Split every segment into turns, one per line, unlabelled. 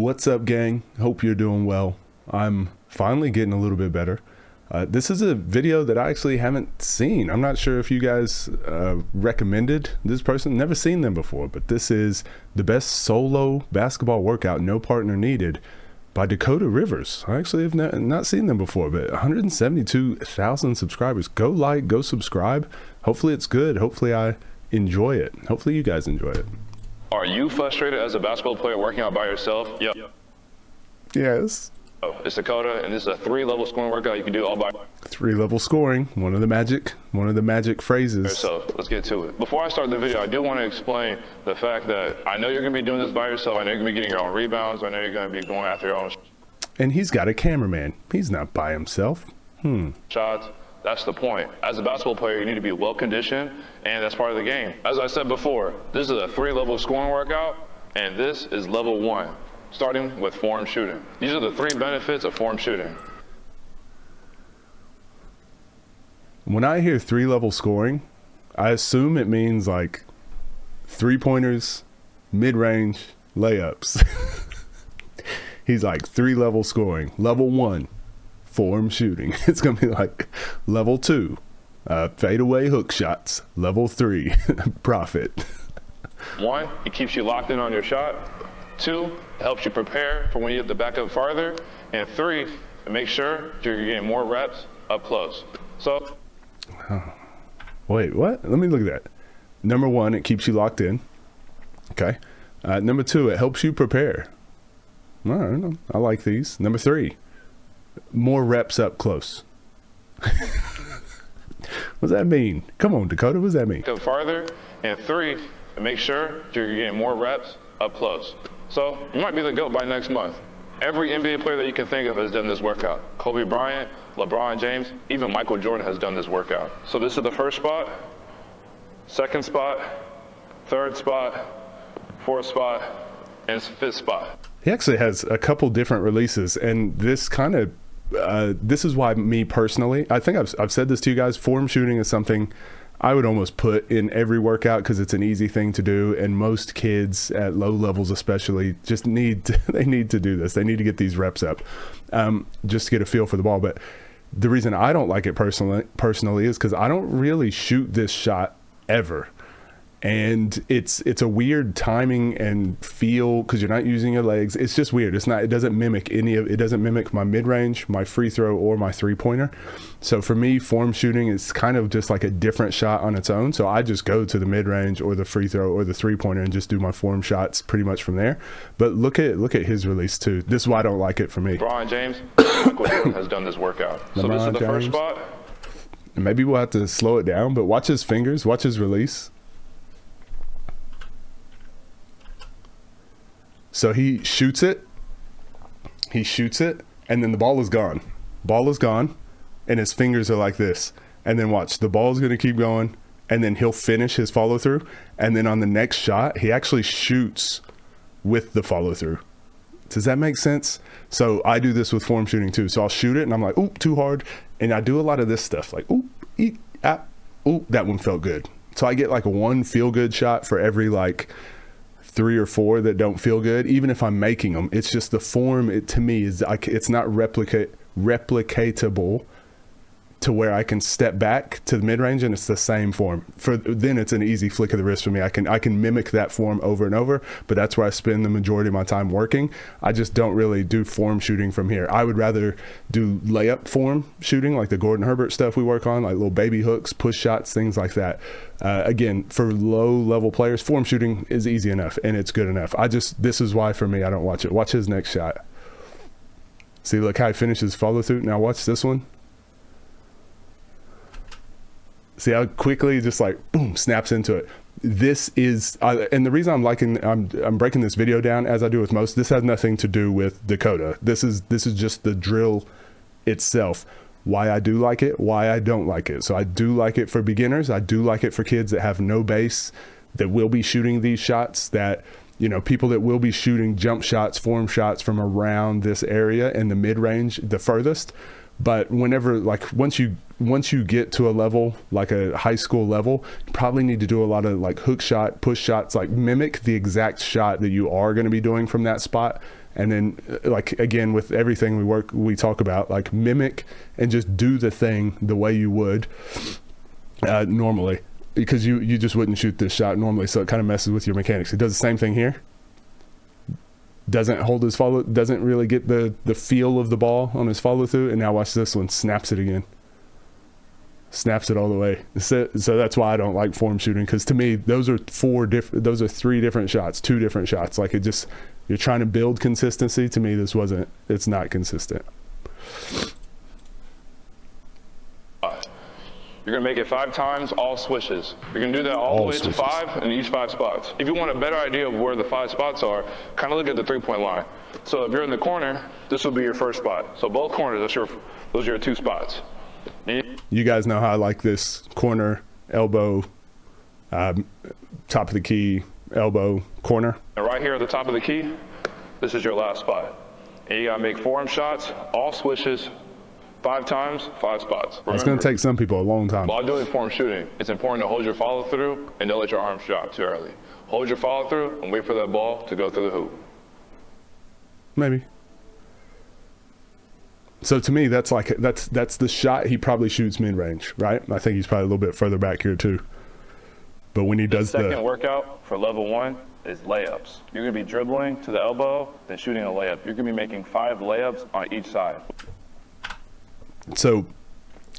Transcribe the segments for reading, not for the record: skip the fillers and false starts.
What's up, gang? Hope you're doing well. I'm finally getting a little bit better. This is a video that I actually haven't seen. I'm not sure if you guys recommended this person. Never seen them before, but this is the best solo basketball workout, no partner needed, by Dakota Rivers. I actually have not seen them before, but 172,000 subscribers. Go like, go subscribe. Hopefully it's good. Hopefully I enjoy it. Hopefully you guys enjoy it.
Are you frustrated as a basketball player working out by yourself? Yep.
Yes.
Oh, it's Dakota, and this is a 3-level scoring workout you can do all by
3-level scoring, one of the magic phrases.
yourself. Let's get to it. Before I start the video, I do want to explain the fact that I know you're going to be doing this by yourself. I know you're going to be getting your own rebounds. I know you're going to be going after your own
And he's got a cameraman. He's not by himself.
shots. That's the point. As a basketball player, you need to be well conditioned, and that's part of the game. As I said before, this is a 3-level scoring workout, and this is level 1, starting with form shooting. These are the 3 benefits of form shooting.
When I hear 3-level scoring, I assume it means like 3-pointers, mid-range, layups. He's like 3-level scoring. Level 1, form shooting. It's gonna be like level 2, fadeaway hook shots. Level 3, profit.
1, it keeps you locked in on your shot. 2, it helps you prepare for when you have to back up farther. And 3, it makes sure you're getting more reps up close. So,
Wait, what? Let me look at that. Number 1, it keeps you locked in. Okay. Number 2, it helps you prepare. I don't know. I like these. Number 3, more reps up close. What does that mean? Come on, Dakota. What does that mean?
go farther. And 3, it makes sure you're getting more reps up close. So, you might be the GOAT by next month. Every NBA player that you can think of has done this workout. Kobe Bryant, LeBron James, even Michael Jordan has done this workout. So this is the first spot, second spot, third spot, fourth spot, and 5th spot.
He actually has a couple different releases, and this kind of this is why me personally, I think I've said this to you guys, form shooting is something I would almost put in every workout because it's an easy thing to do, and most kids at low levels especially just they need to do this. They need to get these reps up just to get a feel for the ball. But the reason I don't like it personally is because I don't really shoot this shot ever. And it's a weird timing and feel because you're not using your legs. It's just weird. It doesn't mimic it doesn't mimic my mid-range, my free throw, or my 3-pointer. So for me, form shooting is kind of just like a different shot on its own. So I just go to the mid-range or the free throw or the 3-pointer and just do my form shots pretty much from there. But look at his release too. This is why I don't like it for me.
LeBron James, Michael Jordan has done this workout. So this is the first spot.
Maybe we'll have to slow it down, but watch his fingers, watch his release. So he shoots it, and then the ball is gone. Ball is gone, and his fingers are like this. And then watch, the ball is going to keep going, and then he'll finish his follow through. And then on the next shot, he actually shoots with the follow through. Does that make sense? So I do this with form shooting too. So I'll shoot it, and I'm like, oop, too hard. And I do a lot of this stuff, like, oop, eat, ah, oop, that one felt good. So I get like one feel good shot for every like 3 or 4 that don't feel good, even if I'm making them. It's just the form, to me, is it's not replicatable to where I can step back to the mid-range and it's the same form. Then it's an easy flick of the wrist for me. I can mimic that form over and over, but that's where I spend the majority of my time working. I just don't really do form shooting from here. I would rather do layup form shooting, like the Gordon Herbert stuff we work on, like little baby hooks, push shots, things like that. Again, for low-level players, form shooting is easy enough and it's good enough. This is why for me, I don't watch it. Watch his next shot. See, look how he finishes follow through. Now watch this one. See how quickly just like boom snaps into it. This is and the reason I'm breaking this video down as I do with most. This has nothing to do with Dakota. This is just the drill itself. Why I do like it, why I don't like it. So I do like it for beginners. I do like it for kids that have no base, that will be shooting these shots, that people that will be shooting jump shots, form shots from around this area in the mid range, the furthest. But whenever, like, once you get to a level, like a high school level, you probably need to do a lot of like hook shot, push shots, like mimic the exact shot that you are going to be doing from that spot. And then, like, again, with everything we talk about, like, mimic and just do the thing the way you would normally, because you just wouldn't shoot this shot normally. So it kind of messes with your mechanics. It does the same thing here. Doesn't hold his follow, doesn't really get the feel of the ball on his follow through. And now watch this one, snaps it again. Snaps it all the way. So that's why I don't like form shooting, because to me, those are three different shots, two different shots. Like, you're trying to build consistency. To me, it's not consistent.
You're going to make it 5 times, all swishes. You're going to do that all the way to 5 in each 5 spots. If you want a better idea of where the 5 spots are, kind of look at the 3-point line. So if you're in the corner, this will be your first spot. So both corners, those are your 2 spots.
You guys know how I like this: corner, elbow, top of the key, elbow, corner.
And right here at the top of the key, this is your last spot. And you got to make form shots, all swishes, 5 times, 5 spots. Remember,
it's going to take some people a long time.
While doing form shooting, it's important to hold your follow through and don't let your arms drop too early. Hold your follow through and wait for that ball to go through the hoop.
Maybe. So to me, that's the shot he probably shoots mid range, right? I think he's probably a little bit further back here too. But when he does
the second workout for level 1 is layups. You're going to be dribbling to the elbow, then shooting a layup. You're going to be making 5 layups on each side.
So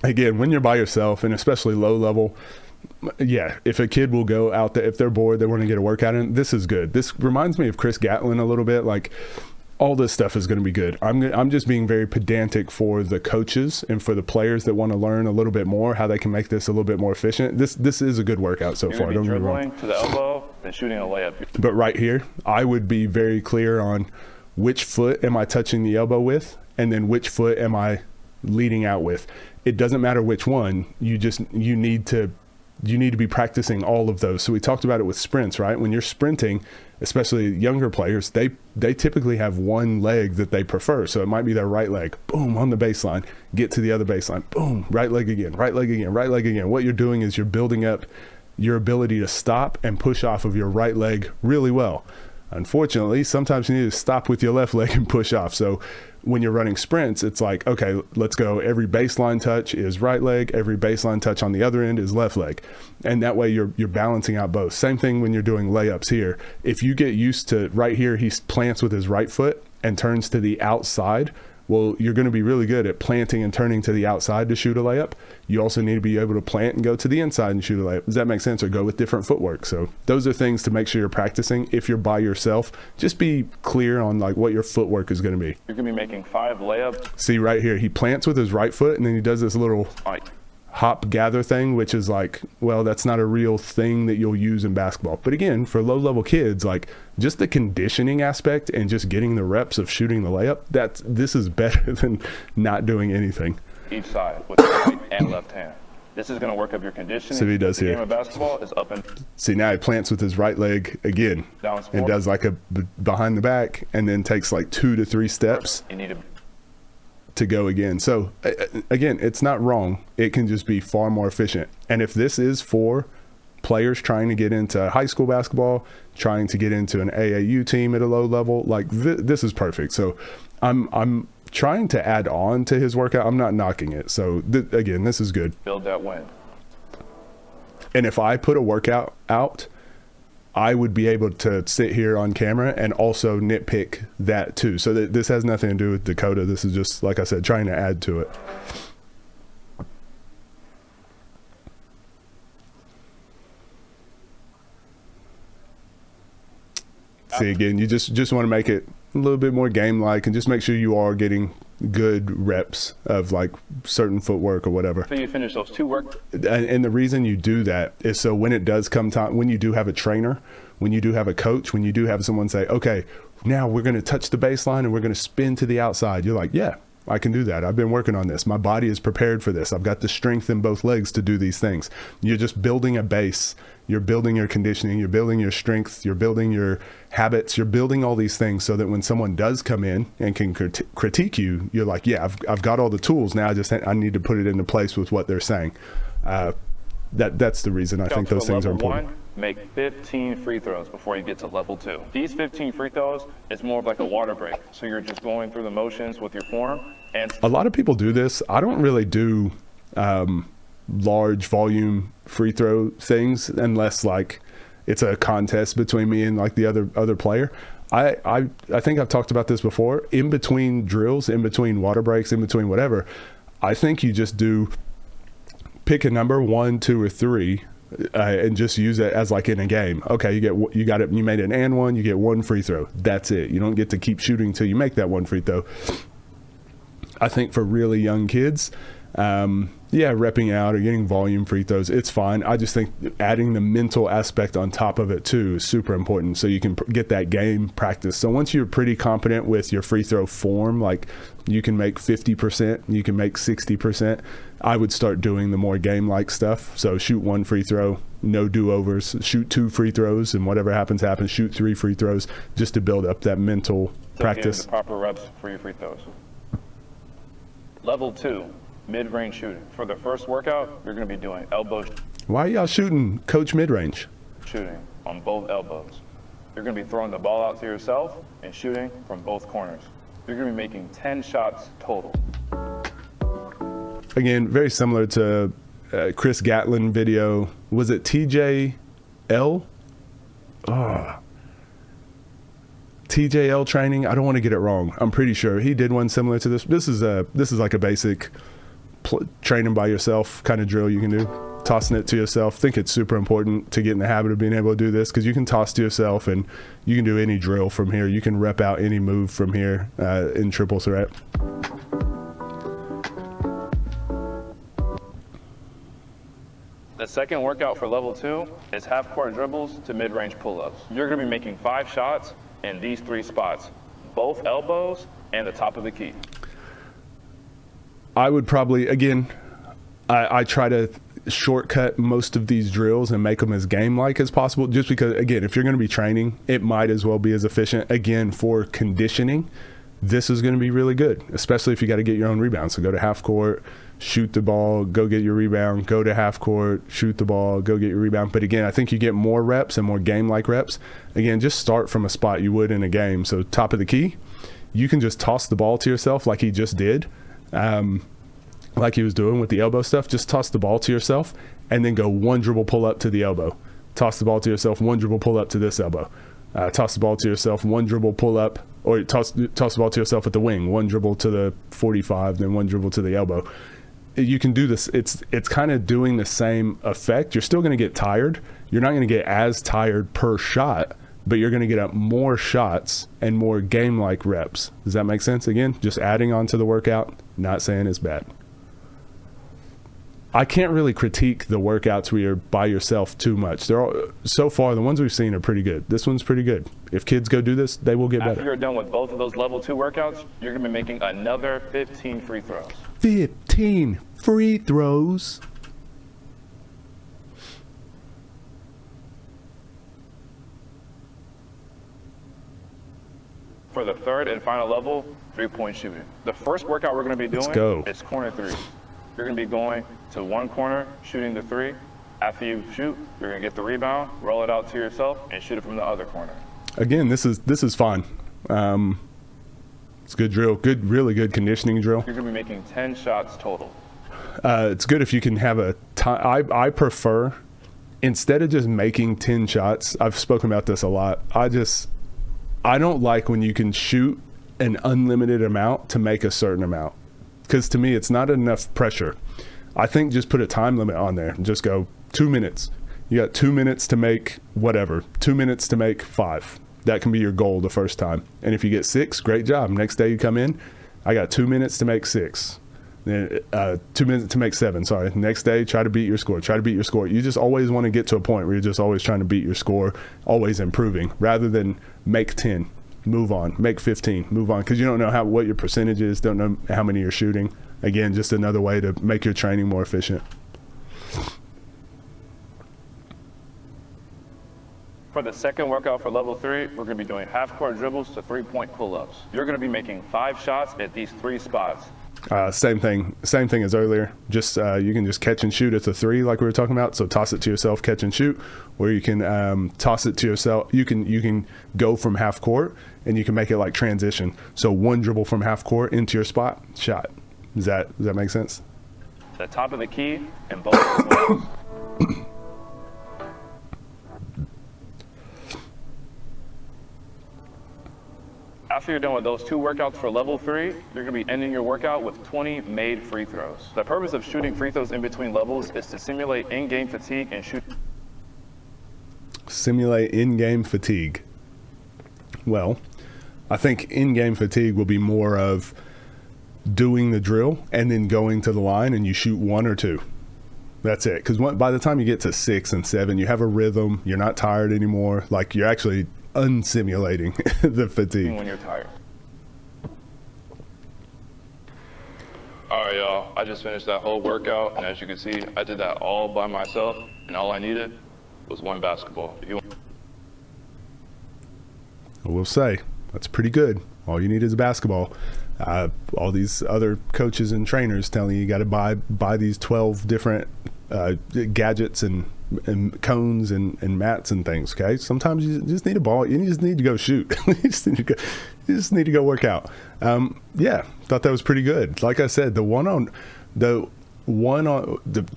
again, when you're by yourself, and especially low level, yeah, if a kid will go out there, if they're bored, they want to get a workout in, this is good. This reminds me of Chris Gatlin a little bit. Like, all this stuff is going to be good. I'm just being very pedantic for the coaches and for the players that want to learn a little bit more how they can make this a little bit more efficient. This is a good workout so far.
Don't get me wrong. To the elbow, then shooting a layup.
But right here, I would be very clear on which foot am I touching the elbow with, and then which foot am I leading out with. It doesn't matter which one. You need to be practicing all of those. So we talked about it with sprints, right? When you're sprinting, especially younger players, they typically have one leg that they prefer. So it might be their right leg, boom, on the baseline, get to the other baseline, boom, right leg again, right leg again, right leg again. What you're doing is you're building up your ability to stop and push off of your right leg really well. Unfortunately, sometimes you need to stop with your left leg and push off. So when you're running sprints, it's like, okay, let's go. Every baseline touch is right leg. Every baseline touch on the other end is left leg. And that way you're balancing out both. Same thing when you're doing layups here. If you get used to right here, he plants with his right foot and turns to the outside. Well, you're going to be really good at planting and turning to the outside to shoot a layup. You also need to be able to plant and go to the inside and shoot a layup. Does that make sense? Or go with different footwork. So those are things to make sure you're practicing. If you're by yourself, just be clear on like what your footwork is going to be.
You're going to be making 5 layups.
See right here, he plants with his right foot and then he does this little hop gather thing, which is like, well, that's not a real thing that you'll use in basketball. But again, for low level kids, like just the conditioning aspect and just getting the reps of shooting the layup, this is better than not doing anything.
Each side with the right and left hand. This is going to work up your conditioning.
So he does
the
here.
Game of basketball is up and.
See, now he plants with his right leg again and does like a behind the back and then takes like 2 to 3 steps.
You need
to go again. So again, it's not wrong. It can just be far more efficient. And if this is for players trying to get into high school basketball, trying to get into an AAU team at a low level, like this is perfect. So I'm trying to add on to his workout. I'm not knocking it. So again, this is good.
Build that win.
And if I put a workout out, I would be able to sit here on camera and also nitpick that too. So this has nothing to do with Dakota. This is just, like I said, trying to add to it. See, again, you just want to make it a little bit more game-like and just make sure you are getting good reps of like certain footwork or whatever.
So you finish those 2 work.
And the reason you do that is so when it does come time, when you do have a trainer, when you do have a coach, when you do have someone say, okay, now we're going to touch the baseline and we're going to spin to the outside. You're like, yeah, I can do that. I've been working on this. My body is prepared for this. I've got the strength in both legs to do these things. You're just building a base. You're building your conditioning. You're building your strength. You're building your habits. You're building all these things so that when someone does come in and can critique you, you're like, yeah, I've got all the tools now. I need to put it into place with what they're saying. That's the reason I think those things are important.
Level 1, make 15 free throws before you get to level 2. These 15 free throws is more of like a water break. So you're just going through the motions with your form. And
a lot of people do this. I don't really do large volume free throw things unless like it's a contest between me and like the other player. I think I've talked about this before. In between drills, in between water breaks, in between whatever, I think you just pick a number 1, 2, or 3 and just use it as like in a game. Okay, you got it. You made an and one. You get 1 free throw. That's it. You don't get to keep shooting until you make that 1 free throw. I think for really young kids, repping out or getting volume free throws, it's fine. I just think adding the mental aspect on top of it too is super important so you can get that game practice. So once you're pretty competent with your free throw form, like you can make 50%, you can make 60%, I would start doing the more game-like stuff. So shoot 1 free throw, no do-overs, shoot 2 free throws, and whatever happens, shoot 3 free throws just to build up that mental practice.
The proper reps for your free throws. Level 2. Mid-range shooting. For the first workout, you're going to be doing elbow
Why are y'all shooting coach mid-range?
Shooting on both elbows. You're going to be throwing the ball out to yourself and shooting from both corners. You're going to be making 10 shots total.
Again, very similar to Chris Gatlin video. Was it TJL? TJL training. I don't want to get it wrong. I'm pretty sure he did one similar to this. This is like a basic training by yourself kind of drill you can do. Tossing it to yourself. I think it's super important to get in the habit of being able to do this because you can toss to yourself and you can do any drill from here. You can rep out any move from here in triple threat.
The second workout for level 2 is half-court dribbles to mid-range pull-ups. You're going to be making 5 shots in these 3 spots, both elbows and the top of the key.
I would probably, again, I try to shortcut most of these drills and make them as game-like as possible just because, again, if you're going to be training, it might as well be as efficient. Again, for conditioning, this is going to be really good, especially if you got to get your own rebound. So go to half court, shoot the ball, go get your rebound, go to half court, shoot the ball, go get your rebound. But again, I think you get more reps and more game-like reps. Again, just start from a spot you would in a game. So top of the key, you can just toss the ball to yourself like he just did, like he was doing with the elbow stuff. Just toss the ball to yourself and then go 1 dribble pull up to the elbow. Toss the ball to yourself, 1 dribble pull up to this elbow. Toss the ball to yourself, 1 dribble pull up, or toss the ball to yourself at the wing, 1 dribble to the 45, then 1 dribble to the elbow. You can do this. It's kind of doing the same effect. You're still going to get tired. You're not going to get as tired per shot, but you're going to get up more shots and more game-like reps. Does that make sense? Again, just adding on to the workout, not saying it's bad. I can't really critique the workouts where you're by yourself too much. They're all, so far, the ones we've seen are pretty good. This one's pretty good. If kids go do this, they will get better.
After you're done with both of those level 2 workouts, you're going to be making another 15 free throws.
15 free throws.
For the third and final level, 3-point shooting. The first workout we're going to be doing is corner 3. You're going to be going to one corner, shooting the 3. After you shoot, you're going to get the rebound, roll it out to yourself, and shoot it from the other corner.
Again, this is fine. It's a good drill, really good conditioning drill.
You're going to be making 10 shots total.
It's good if you can have a time. I prefer, instead of just making 10 shots, I've spoken about this a lot. I don't like when you can shoot an unlimited amount to make a certain amount. Because to me, it's not enough pressure. I think just put a time limit on there and just go 2 minutes. You got 2 minutes to make whatever, 2 minutes to make 5. That can be your goal the first time. And if you get 6, great job. Next day you come in, I got 2 minutes to make 6. Then 2 minutes to make 7, sorry. Next day, try to beat your score. You just always want to get to a point where you're just always trying to beat your score, always improving, rather than make 10. move on. Make 15, move on, because you don't know what your percentage is, don't know how many you're shooting. Again, just another way to make your training more efficient.
For the second workout for level 3, we're going to be doing half-court dribbles to 3-point pull-ups. You're going to be making 5 shots at these 3 spots.
Same thing as earlier. Just you can just catch and shoot at the 3 like we were talking about. So toss it to yourself, catch and shoot, or you can toss it to yourself. You can go from half court and you can make it like transition. So 1 dribble from half court into your spot, shot. Does that make sense?
The top of the key and both of those. After you're done with those 2 workouts for level 3, you're going to be ending your workout with 20 made free throws. The purpose of shooting free throws in between levels is to simulate in-game fatigue and shoot.
Simulate in-game fatigue. Well, I think in-game fatigue will be more of doing the drill and then going to the line and you shoot 1 or 2. That's it. Because by the time you get to 6 and 7, you have a rhythm. You're not tired anymore. Like, you're actually unsimulating the fatigue.
When you're tired. All right, y'all. I just finished that whole workout, and as you can see, I did that all by myself, and all I needed was 1 basketball.
I will say, that's pretty good. All you need is a basketball. All these other coaches and trainers telling you got to buy these 12 different gadgets and cones and mats and things. Okay, sometimes you just need a ball. You just need to go shoot. you just need to go work out. Yeah, thought that was pretty good. Like I said, the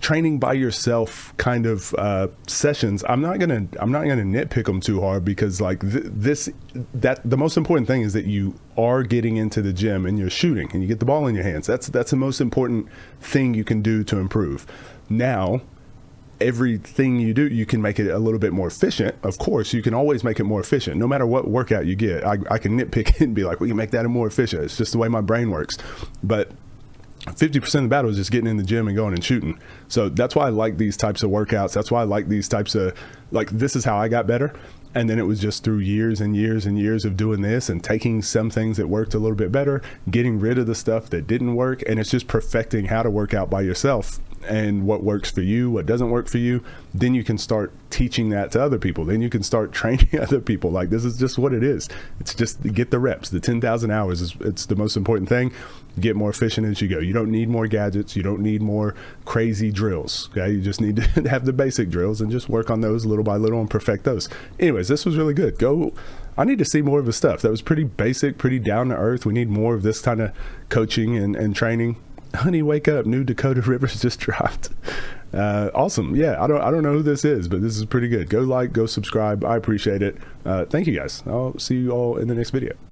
training by yourself kind of sessions, I'm not gonna nitpick them too hard, because like the most important thing is that you are getting into the gym and you're shooting and you get the ball in your hands. That's the most important thing you can do to improve. Now, everything you do, you can make it a little bit more efficient. Of course, you can always make it more efficient. No matter what workout you get, I can nitpick it and be like, we can make that more efficient. It's just the way my brain works. But 50% of the battle is just getting in the gym and going and shooting. So that's why I like these types of workouts. That's why I like these types of, like, this is how I got better. And then it was just through years and years and years of doing this and taking some things that worked a little bit better, getting rid of the stuff that didn't work. And it's just perfecting how to work out by yourself and what works for you, what doesn't work for you. Then you can start teaching that to other people. Then you can start training other people. Like, this is just what it is. It's just get the reps. The 10,000 hours it's the most important thing. Get more efficient as you go. You don't need more gadgets. You don't need more crazy drills. Okay, you just need to have the basic drills and just work on those little by little and perfect those. Anyways, this was really good. I need to see more of his stuff. That was pretty basic, pretty down to earth. We need more of this kind of coaching and training. Honey, wake up! New Dakota Rivers just dropped. Awesome. Yeah, I don't know who this is, but this is pretty good. Go subscribe. I appreciate it. Thank you guys. I'll see you all in the next video.